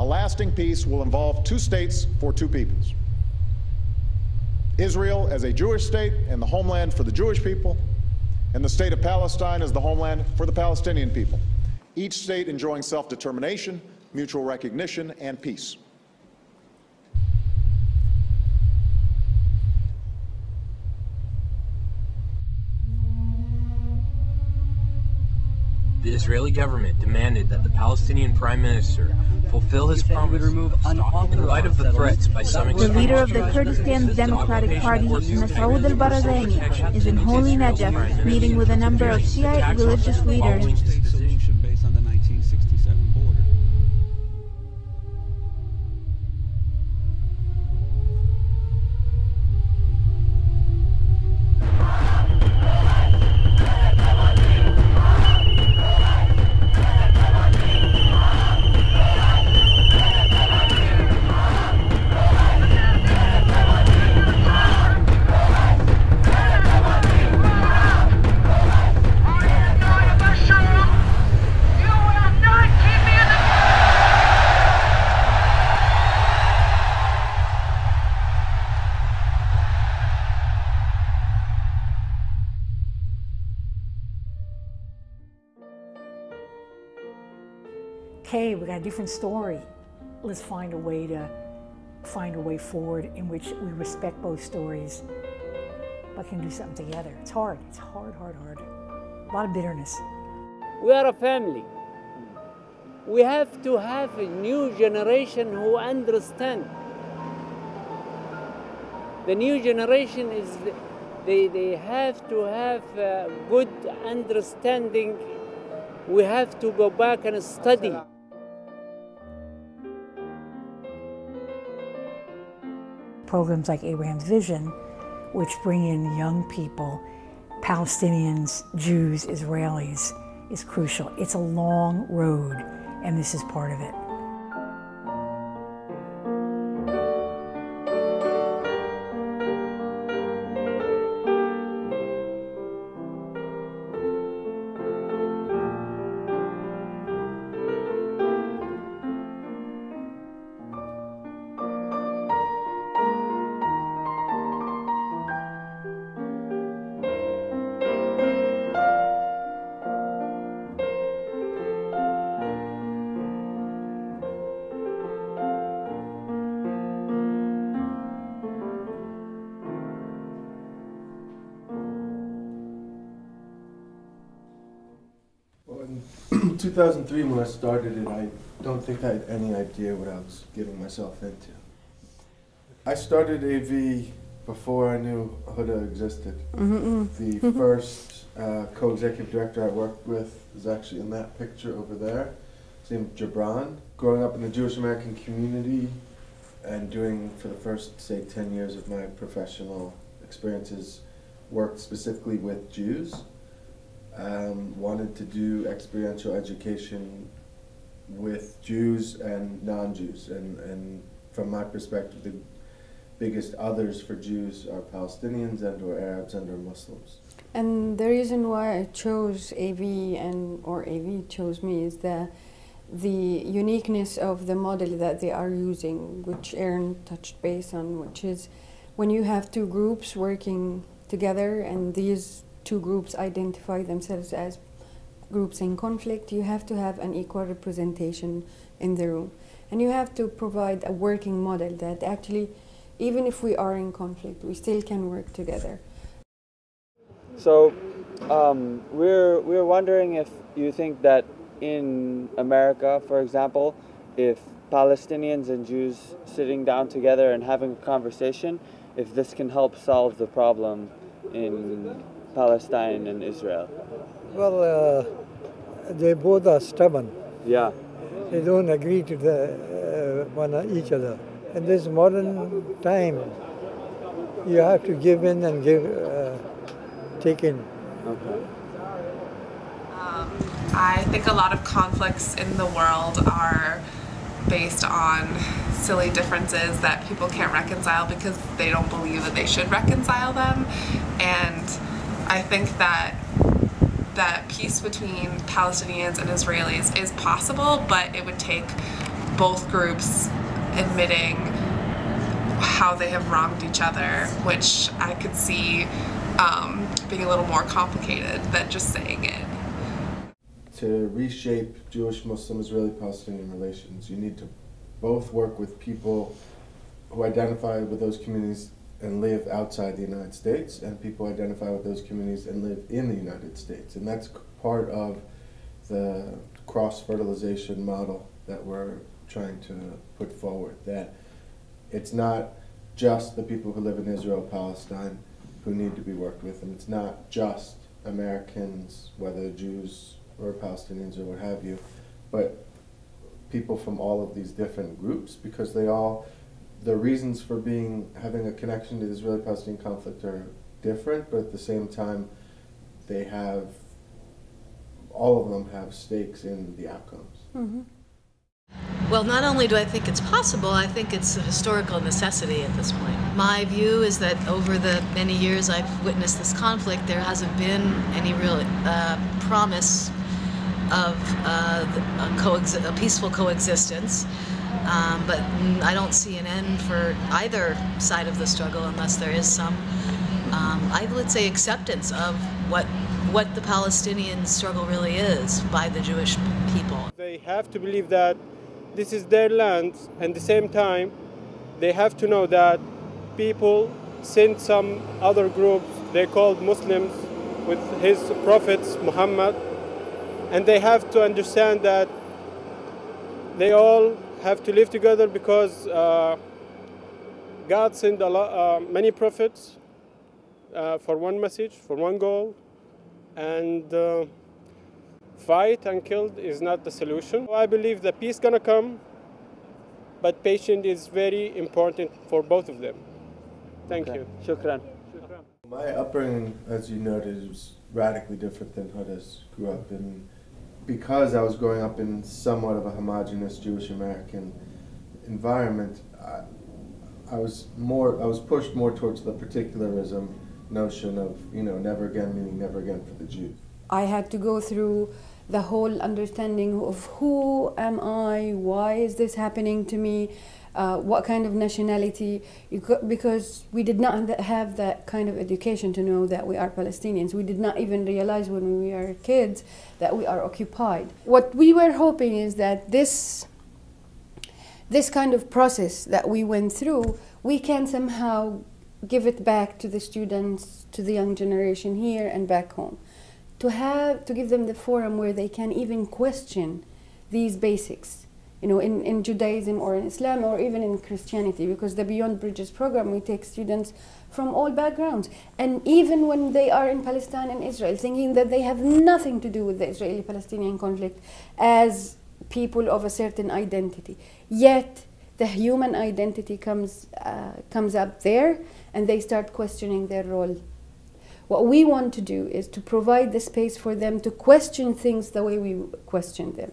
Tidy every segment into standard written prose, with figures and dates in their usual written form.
A lasting peace will involve two states for two peoples. Israel as a Jewish state and the homeland for the Jewish people, and the state of Palestine as the homeland for the Palestinian people, each state enjoying self-determination, mutual recognition, and peace. The Israeli government demanded that the Palestinian Prime Minister fulfill his promise in light of the threats by some The leader of the Kurdistan Democratic Party, Masoud al-Barzani, is in Holy Najaf, meeting with a number of Shiite religious leaders. Based on the 1967 border. Okay, we got a different story. Let's find a way forward in which we respect both stories, but can do something together. It's hard. It's hard. A lot of bitterness. We are a family. We have to have a new generation who understand. The new generation is, they have to have a good understanding. We have to go back and study. Programs like Abraham's Vision, which bring in young people, Palestinians, Jews, Israelis, is crucial. It's a long road, and this is part of it. In 2003, when I started it, I don't think I had any idea what I was getting myself into. I started AV before I knew Huda existed. The first co-executive director I worked with is actually in that picture over there. His name is Gibran. Growing up in the Jewish American community and doing, for the first, say, 10 years of my professional experiences, worked specifically with Jews. Wanted to do experiential education with Jews and non-Jews, and from my perspective, the biggest others for Jews are Palestinians and or Arabs and or Muslims. And the reason why I chose AV or AV chose me is the uniqueness of the model that they are using, which Aaron touched base on, which is when you have two groups working together and these two groups identify themselves as groups in conflict, you have to have an equal representation in the room. And you have to provide a working model that actually, even if we are in conflict, we still can work together. So we're wondering if you think that in America, for example, if Palestinians and Jews sitting down together and having a conversation, if this can help solve the problem in Palestine and Israel. Well, they both are stubborn. Yeah. They don't agree to each other. In this modern time, you have to give in and take in. Okay. I think a lot of conflicts in the world are based on silly differences that people can't reconcile because they don't believe that they should reconcile them. And I think that peace between Palestinians and Israelis is possible, but it would take both groups admitting how they have wronged each other, which I could see being a little more complicated than just saying it. To reshape Jewish, Muslim, Israeli, Palestinian relations, you need to both work with people who identify with those communities and live outside the United States, and people who identify with those communities and live in the United States. And that's part of the cross-fertilization model that we're trying to put forward, that it's not just the people who live in Israel, Palestine, who need to be worked with, and it's not just Americans, whether Jews or Palestinians or what have you, but people from all of these different groups, because they all, the reasons for having a connection to the Israeli-Palestinian conflict are different, but at the same time, they have, all of them have stakes in the outcomes. Mm-hmm. Well, not only do I think it's possible, I think it's a historical necessity at this point. My view is that over the many years I've witnessed this conflict, there hasn't been any real promise of a peaceful coexistence. But I don't see an end for either side of the struggle unless there is some, I would say, acceptance of what the Palestinian struggle really is by the Jewish people. They have to believe that this is their land, and at the same time, they have to know that people sent some other groups, they called Muslims, with his prophets, Muhammad, and they have to understand that they all have to live together because God sent many prophets for one message, for one goal, and fight and kill is not the solution. I believe that peace is going to come, but patience is very important for both of them. Thank you. Shukran. My upbringing, as you noted, was radically different than Huda's grew up in. Because I was growing up in somewhat of a homogenous Jewish American environment, I was pushed more towards the particularism notion of, never again, meaning never again for the Jews. I had to go through the whole understanding of who am I, why is this happening to me, what kind of nationality, because we did not have that kind of education to know that we are Palestinians. We did not even realize when we were kids that we are occupied. What we were hoping is that this kind of process that we went through, we can somehow give it back to the students, to the young generation here and back home. To give them the forum where they can even question these basics, in Judaism or in Islam or even in Christianity, because the Beyond Bridges program, we take students from all backgrounds. And even when they are in Palestine and Israel, thinking that they have nothing to do with the Israeli-Palestinian conflict as people of a certain identity, yet the human identity comes up there and they start questioning their role. What we want to do is to provide the space for them to question things the way we question them.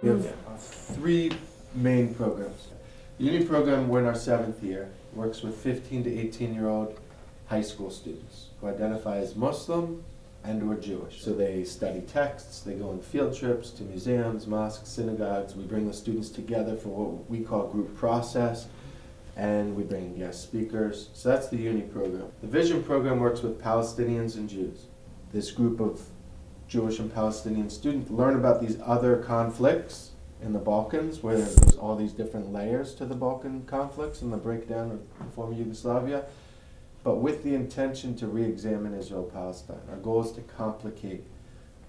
We have three main programs. The Uni program, we're in our 7th year, works with 15 to 18-year-old high school students who identify as Muslim and or Jewish. So they study texts, they go on field trips to museums, mosques, synagogues. We bring the students together for what we call group process, and we bring guest speakers. So that's the Uni program. The Vision program works with Palestinians and Jews. This group of Jewish and Palestinian students learn about these other conflicts in the Balkans, where there's all these different layers to the Balkan conflicts and the breakdown of the former Yugoslavia, but with the intention to re-examine Israel-Palestine. Our goal is to complicate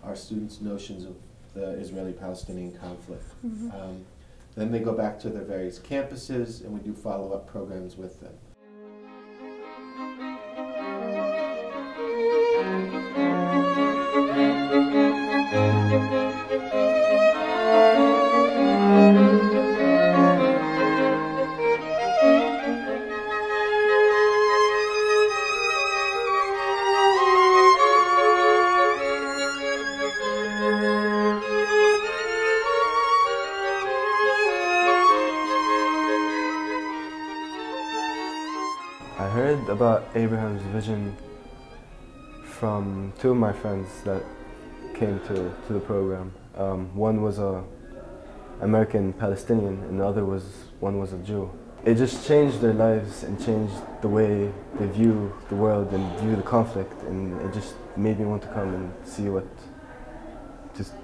our students' notions of the Israeli-Palestinian conflict. Mm-hmm. Then they go back to their various campuses, and we do follow-up programs with them. heard about Abraham's vision from two of my friends that came to the program. One was an American Palestinian and the other one was a Jew. It just changed their lives and changed the way they view the world and view the conflict, and it just made me want to come and see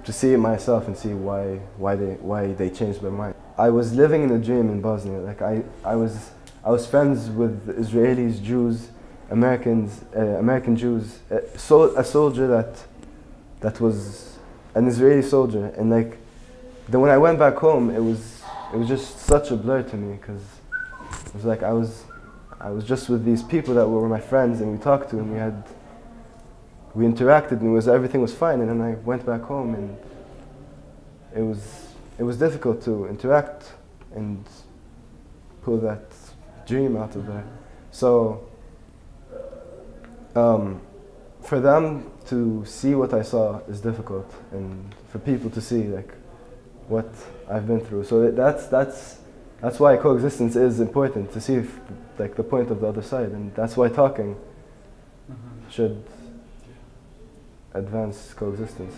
to see it myself and see why they changed their mind. I was living in a dream in Bosnia. Like I was friends with Israelis, Jews, Americans, American Jews, a soldier that was an Israeli soldier, and like then when I went back home, it was just such a blur to me, because it was like I was just with these people that were my friends, and we talked to, and we interacted, and everything was fine. And then I went back home, and it was difficult to interact and pull that dream out of there. So for them to see what I saw is difficult, and for people to see like what I've been through. So that's why coexistence is important, to see if, like, the point of the other side, and that's why talking should advance coexistence.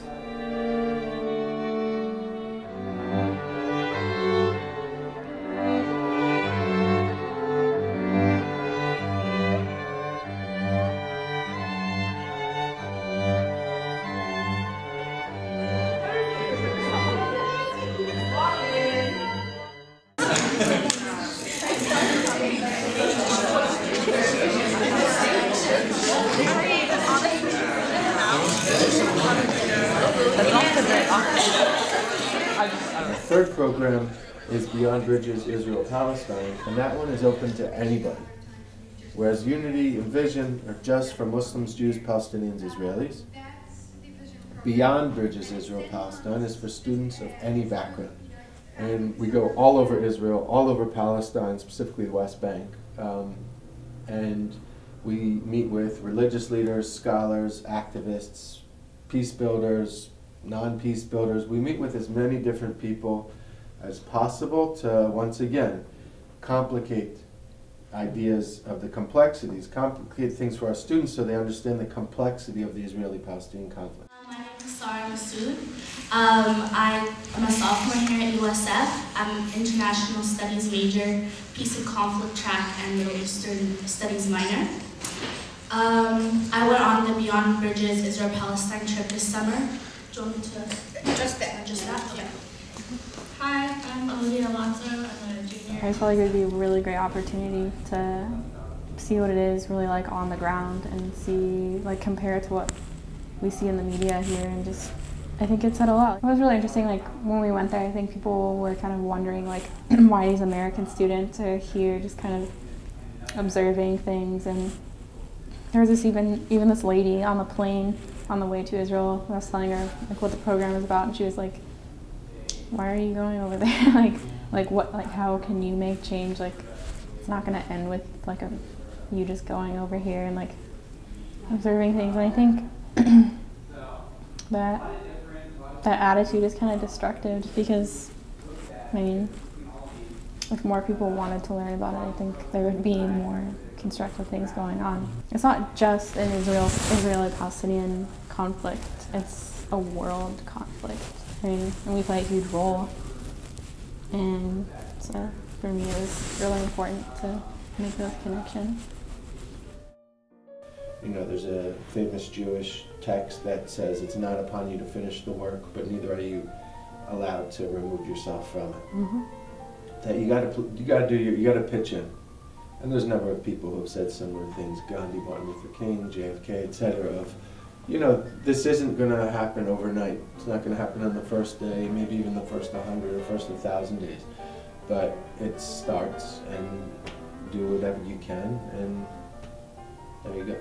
The third program is Beyond Bridges, Israel-Palestine, and that one is open to anybody. Whereas Unity and Vision are just for Muslims, Jews, Palestinians, Israelis. Beyond Bridges, Israel-Palestine is for students of any background. And we go all over Israel, all over Palestine, specifically the West Bank. And we meet with religious leaders, scholars, activists, peace builders, non-peace builders. We meet with as many different people as possible to, once again, complicate ideas of the complexities, complicate things for our students so they understand the complexity of the Israeli-Palestinian conflict. My name is Sarah Masood. I'm a sophomore here at USF. I'm an international studies major, peace and conflict track, and Middle Eastern studies minor. I went on the Beyond Bridges Israel-Palestine trip this summer. Do you want me to? Just that. Just that? Okay. Hi, I'm Olivia Alonso. I'm a junior. I felt like it would be a really great opportunity to see what it is really like on the ground and see, like, compare it to what we see in the media here, and just, I think it said a lot. It was really interesting, like, when we went there, I think people were kind of wondering, like, why these American students are here just kind of observing things. And there was this even this lady on the plane on the way to Israel. I was telling her like what the program is about, and she was like, "Why are you going over there? like how can you make change? Like, it's not going to end with like you just going over here and like observing things." And I think that attitude is kind of destructive, just because, I mean, if more people wanted to learn about it, I think there would be more constructive things going on. It's not just an Israeli-Palestinian conflict, it's a world conflict. I mean, and we play a huge role. And so for me it was really important to make those connections. You know, there's a famous Jewish text that says it's not upon you to finish the work, but neither are you allowed to remove yourself from it. Mm-hmm. That you gotta pitch in. And there's a number of people who have said similar things, Gandhi, Martin Luther King, JFK, etc. of, you know, this isn't going to happen overnight. It's not going to happen on the first day, maybe even the first 100 or first 1,000 days. But it starts, and do whatever you can, and there you go.